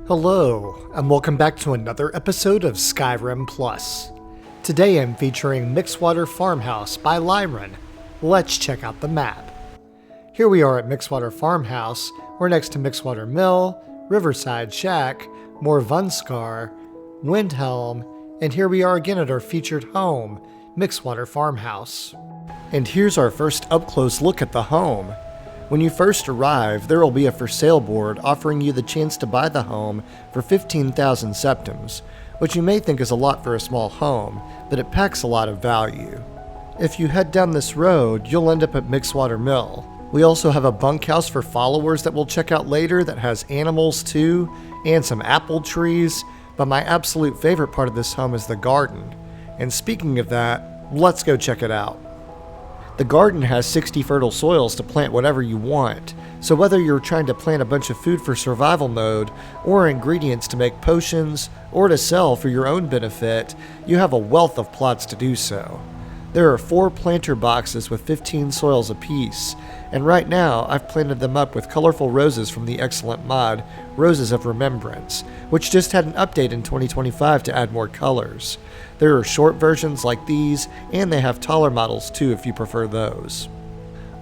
Hello, and welcome back to another episode of SkyrimPlus. Today I'm featuring Mixwater Farmhouse by Lierin. Let's check out the map. Here we are at Mixwater Farmhouse. We're next to Mixwater Mill, Riverside Shack, more Vunskar, Windhelm, and here we are again at our featured home, Mixwater Farmhouse. And here's our first up-close look at the home. When you first arrive, there will be a for sale board offering you the chance to buy the home for 15,000 septims, which you may think is a lot for a small home, but it packs a lot of value. If you head down this road, you'll end up at Mixwater Mill. We also have a bunkhouse for followers that we'll check out later that has animals too, and some apple trees, but my absolute favorite part of this home is the garden. And speaking of that, let's go check it out. The garden has 60 fertile soils to plant whatever you want, so whether you're trying to plant a bunch of food for survival mode, or ingredients to make potions, or to sell for your own benefit, you have a wealth of plots to do so. There are 4 planter boxes with 15 soils apiece, and right now I've planted them up with colorful roses from the excellent mod, Roses of Remembrance, which just had an update in 2025 to add more colors. There are short versions like these, and they have taller models too if you prefer those.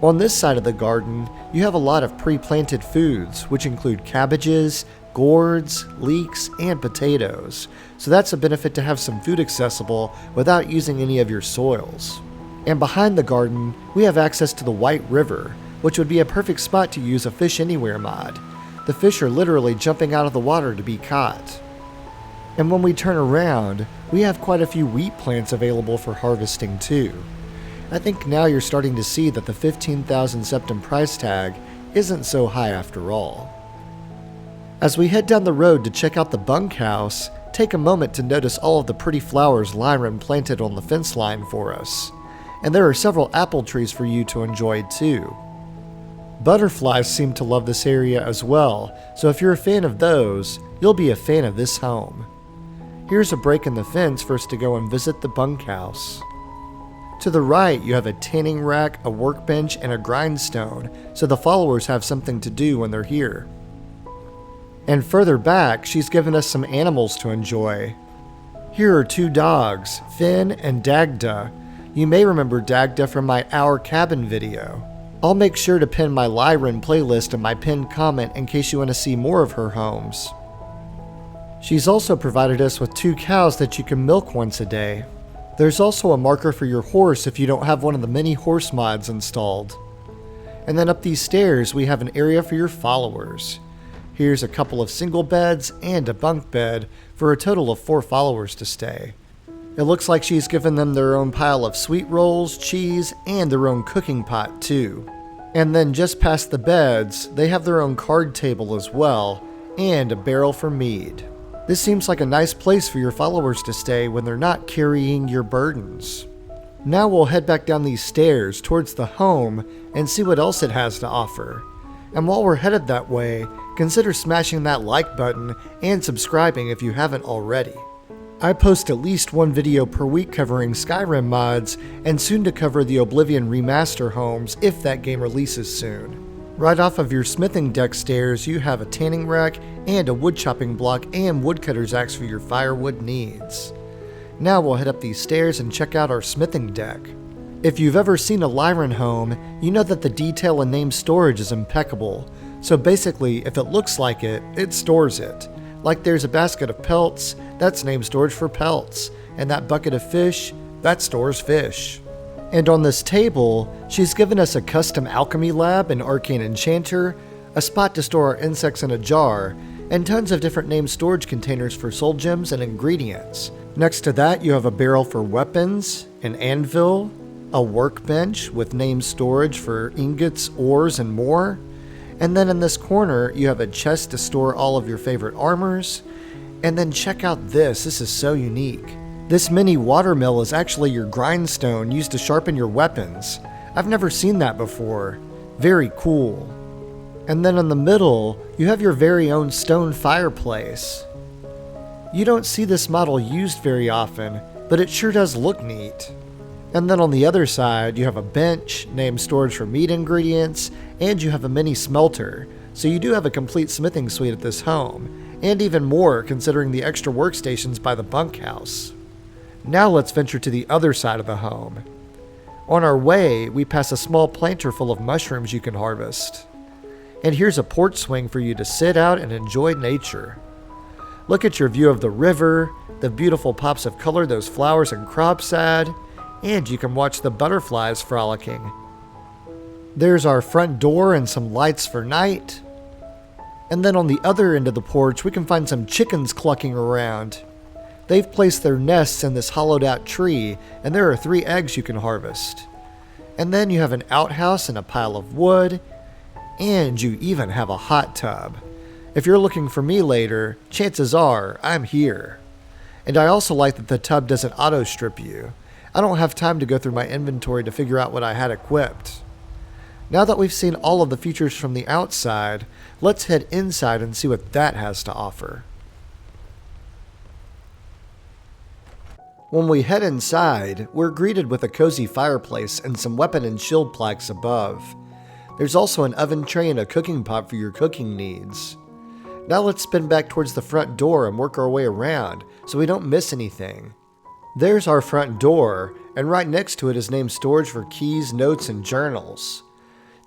On this side of the garden, you have a lot of pre-planted foods, which include cabbages, gourds, leeks, and potatoes, so that's a benefit to have some food accessible without using any of your soils. And behind the garden, we have access to the White River, which would be a perfect spot to use a Fish Anywhere mod. The fish are literally jumping out of the water to be caught. And when we turn around, we have quite a few wheat plants available for harvesting too. I think now you're starting to see that the 15,000 septim price tag isn't so high after all. As we head down the road to check out the bunkhouse, take a moment to notice all of the pretty flowers Lierin planted on the fence line for us. And there are several apple trees for you to enjoy too. Butterflies seem to love this area as well, so if you're a fan of those, you'll be a fan of this home. Here's a break in the fence for us to go and visit the bunkhouse. To the right, you have a tanning rack, a workbench, and a grindstone, so the followers have something to do when they're here. And further back, she's given us some animals to enjoy. Here are 2 dogs, Finn and Dagda. You may remember Dagda from my Our Cabin video. I'll make sure to pin my Lierin playlist in my pinned comment in case you want to see more of her homes. She's also provided us with 2 cows that you can milk once a day. There's also a marker for your horse if you don't have one of the many horse mods installed. And then up these stairs we have an area for your followers. Here's a couple of single beds and a bunk bed for a total of 4 followers to stay. It looks like she's given them their own pile of sweet rolls, cheese, and their own cooking pot too. And then just past the beds, they have their own card table as well, and a barrel for mead. This seems like a nice place for your followers to stay when they're not carrying your burdens. Now we'll head back down these stairs towards the home and see what else it has to offer. And while we're headed that way, consider smashing that like button and subscribing if you haven't already. I post at least 1 video per week covering Skyrim mods, and soon to cover the Oblivion Remaster homes if that game releases soon. Right off of your smithing deck stairs, you have a tanning rack and a woodchopping block and woodcutter's axe for your firewood needs. Now we'll head up these stairs and check out our smithing deck. If you've ever seen a Lierin home, you know that the detail and name storage is impeccable. So basically, if it looks like it, it stores it. Like there's a basket of pelts, that's name storage for pelts, and that bucket of fish, that stores fish. And on this table, she's given us a custom alchemy lab, an arcane enchanter, a spot to store our insects in a jar, and tons of different name storage containers for soul gems and ingredients. Next to that, you have a barrel for weapons, an anvil, a workbench with name storage for ingots, ores, and more. And then in this corner, you have a chest to store all of your favorite armors. And then check out this is so unique. This mini watermill is actually your grindstone used to sharpen your weapons. I've never seen that before. Very cool. And then in the middle, you have your very own stone fireplace. You don't see this model used very often, but it sure does look neat. And then on the other side, you have a bench, named storage for meat ingredients, and you have a mini smelter. So you do have a complete smithing suite at this home. and even more considering the extra workstations by the bunkhouse. Now let's venture to the other side of the home. On our way, we pass a small planter full of mushrooms you can harvest. And here's a porch swing for you to sit out and enjoy nature. Look at your view of the river, the beautiful pops of color those flowers and crops add, and you can watch the butterflies frolicking. There's our front door and some lights for night. And then on the other end of the porch, we can find some chickens clucking around. They've placed their nests in this hollowed out tree, and there are 3 eggs you can harvest. And then you have an outhouse and a pile of wood, and you even have a hot tub. If you're looking for me later, chances are I'm here. And I also like that the tub doesn't auto strip you. I don't have time to go through my inventory to figure out what I had equipped. Now that we've seen all of the features from the outside, let's head inside and see what that has to offer. When we head inside, we're greeted with a cozy fireplace and some weapon and shield plaques above. There's also an oven tray and a cooking pot for your cooking needs. Now let's spin back towards the front door and work our way around so we don't miss anything. There's our front door, and right next to it is named storage for keys, notes, and journals.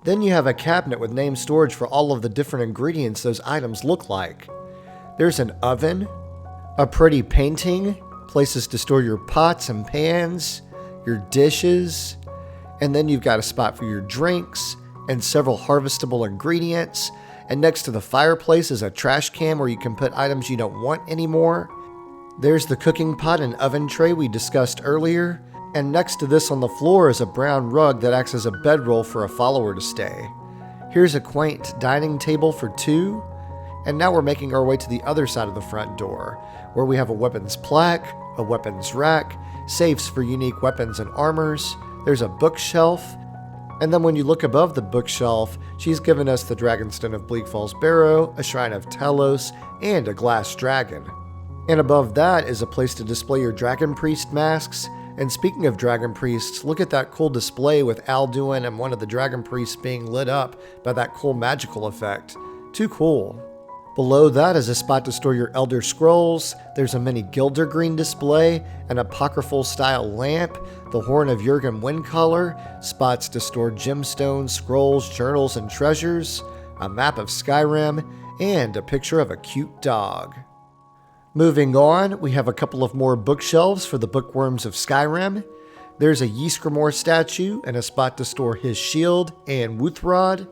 Then you have a cabinet with named storage for all of the different ingredients those items look like. There's an oven, a pretty painting, places to store your pots and pans, your dishes, and then you've got a spot for your drinks and several harvestable ingredients, and next to the fireplace is a trash can where you can put items you don't want anymore. There's the cooking pot and oven tray we discussed earlier, and next to this on the floor is a brown rug that acts as a bedroll for a follower to stay. Here's a quaint dining table for 2, and now we're making our way to the other side of the front door, where we have a weapons plaque, a weapons rack, safes for unique weapons and armors, there's a bookshelf, and then when you look above the bookshelf, she's given us the Dragonstone of Bleak Falls Barrow, a Shrine of Talos, and a glass dragon. And above that is a place to display your Dragon Priest masks. And speaking of Dragon Priests, look at that cool display with Alduin and one of the Dragon Priests being lit up by that cool magical effect. Too cool. Below that is a spot to store your Elder Scrolls, there's a mini Gildergreen display, an apocryphal style lamp, the Horn of Jurgen Windcaller, spots to store gemstones, scrolls, journals, and treasures, a map of Skyrim, and a picture of a cute dog. Moving on, we have a couple of more bookshelves for the bookworms of Skyrim. There's a Ysgramor statue and a spot to store his shield and Wuthrod.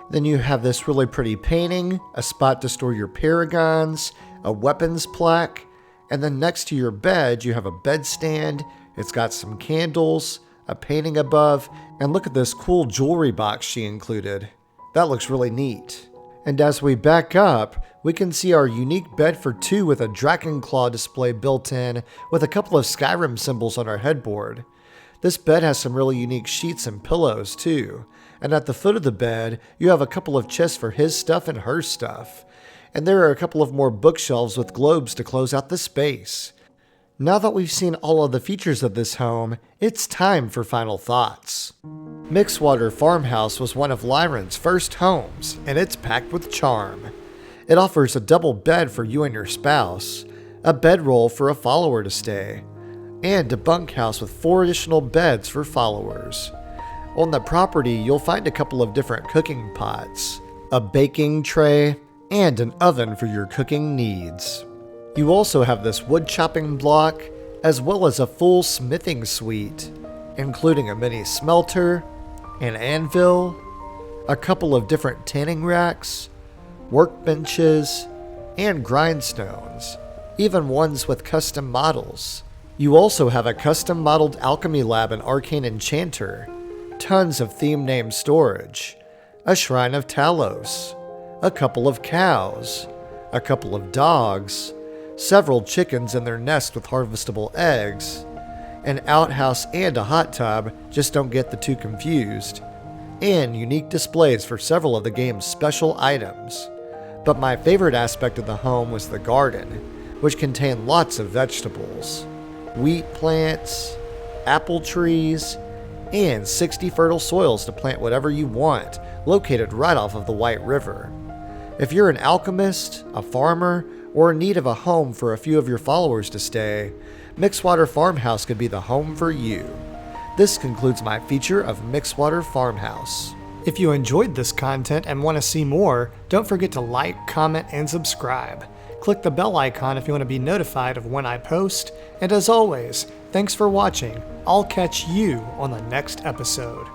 Then you have this really pretty painting, a spot to store your paragons, a weapons plaque, and then next to your bed you have a bedstand. It's got some candles, a painting above, and look at this cool jewelry box she included. That looks really neat. And as we back up, we can see our unique bed for 2 with a Dragonclaw display built in with a couple of Skyrim symbols on our headboard. This bed has some really unique sheets and pillows too. And at the foot of the bed, you have a couple of chests for his stuff and her stuff. And there are a couple of more bookshelves with globes to close out the space. Now that we've seen all of the features of this home, it's time for final thoughts. Mixwater Farmhouse was one of Lierin's first homes, and it's packed with charm. It offers a double bed for you and your spouse, a bedroll for a follower to stay, and a bunkhouse with 4 additional beds for followers. On the property, you'll find a couple of different cooking pots, a baking tray, and an oven for your cooking needs. You also have this wood chopping block, as well as a full smithing suite, including a mini smelter, an anvil, a couple of different tanning racks, workbenches, and grindstones, even ones with custom models. You also have a custom modeled alchemy lab and arcane enchanter, tons of theme name storage, a shrine of Talos, a couple of cows, a couple of dogs, several chickens in their nest with harvestable eggs, an outhouse and a hot tub, just don't get the two confused, and unique displays for several of the game's special items. But my favorite aspect of the home was the garden, which contained lots of vegetables, wheat plants, apple trees, and 60 fertile soils to plant whatever you want, located right off of the White River. If you're an alchemist, a farmer, or in need of a home for a few of your followers to stay, Mixwater Farmhouse could be the home for you. This concludes my feature of Mixwater Farmhouse. If you enjoyed this content and want to see more, don't forget to like, comment, and subscribe. Click the bell icon if you want to be notified of when I post, and as always, thanks for watching. I'll catch you on the next episode.